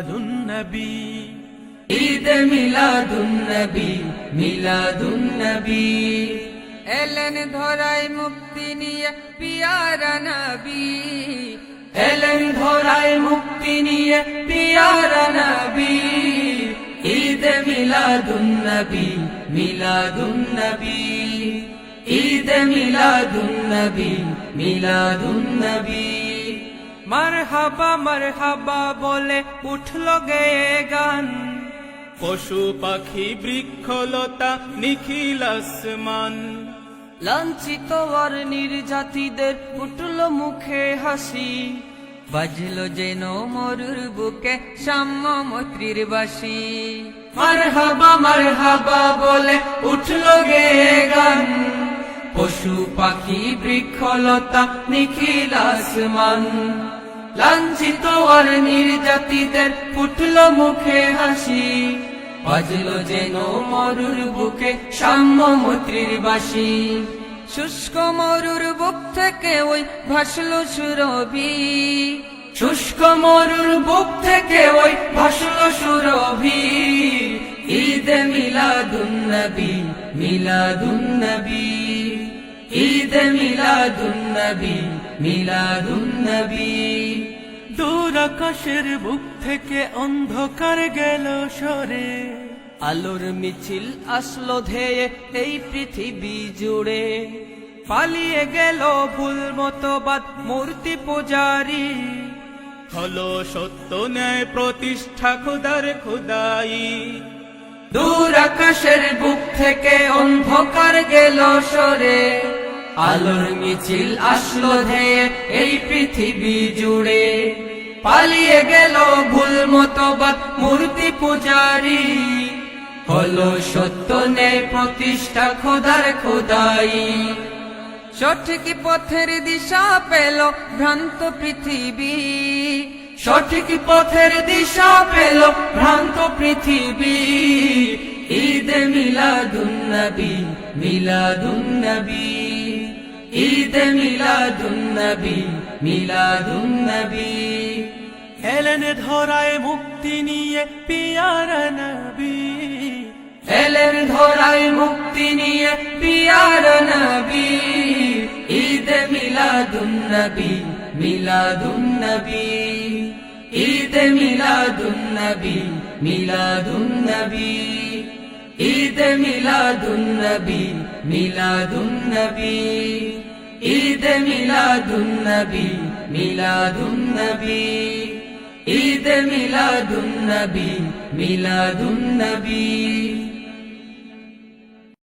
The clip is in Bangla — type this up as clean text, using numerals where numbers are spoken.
নবী ঈদ মিলাদুন নবী মিলাদুন নবী এলেন ধরায় মুক্তি নিয়ে পিয়ারা নবী এলেন ধরায় মুক্তি নিয়ে পিয়ারা নবী ঈদ মিলাদুন নবী মিলাদুন নবী ঈদ মিলাদুন নবী মিলাদুন নবী মারহাবা মারহাবা বলে উঠল গেয়ে গান পশু পাখি বৃক্ষলতা নিখিল আসমান লাঞ্ছিত আর নির্যাতিদের উঠল মুখে হাসি বাজলো যেন মরুর বুকে সাম্য মৈত্রীর বাসি মারহাবা বলে উঠল গেয়ে গান পশু পাখি বৃক্ষলতা নিখিল আসমান লাঞ্ছিত আর নির্যাতিদের ফুটল মুখে হাসি বাজলো যেন মরুর বুকে সাম্য মৈত্রীর বাসি শুষ্ক মরুর বুক থেকে ওই ভাসলো সুরভি শুষ্ক মরুর বুক থেকে ওই ভাসলো সুরভি ঈদ মিলাদুন নবী মিলাদুন নবী ঈদ মিলাদুন নবী মিলাদুন নবী দূর আকাশের বুক থেকে অন্ধকার গেল সরে আলোর মিছিল আসলো ধেয়ে এই পৃথিবী জুড়ে পালিয়ে গেল ভুল মতবাদ মূর্তি পূজারি হলো সত্য ন্যায় প্রতিষ্ঠা খোদার খোদাই দূর আকাশের বুক থেকে অন্ধকার গেল সরে আলোর মিছিল আসলো ধেয়ে এই পৃথিবী জুড়ে পালিয়ে গেল ভুল মতবাদ মূর্তি পূজারি হলো সত্য ন্যায় প্রতিষ্ঠা খোদার খোদাই সঠিক পথের দিশা পেল ভ্রান্ত পৃথিবী সঠিক পথের দিশা পেল ভ্রান্ত পৃথিবী ঈদ মিলাদুন নবী মিলাদুন নবী ঈদ মিলাদুন নবী মিলাদুন নবী এলেন ধরায় মুক্তি নিয়ে পিয়ারা নবী এলেন ধরায় মুক্তি নিয়ে পিয়ারা নবী ঈদ মিলাদুন নবী মিলাদুন নবী ঈদ মিলাদুন নবী মিলাদুন নবী ঈদ মিলাদুন নবী মিলাদুন নবী ঈদ মিলাদুন নবী মিলাদুন নবী ঈদ মিলাদুন নবী মিলাদুন নবী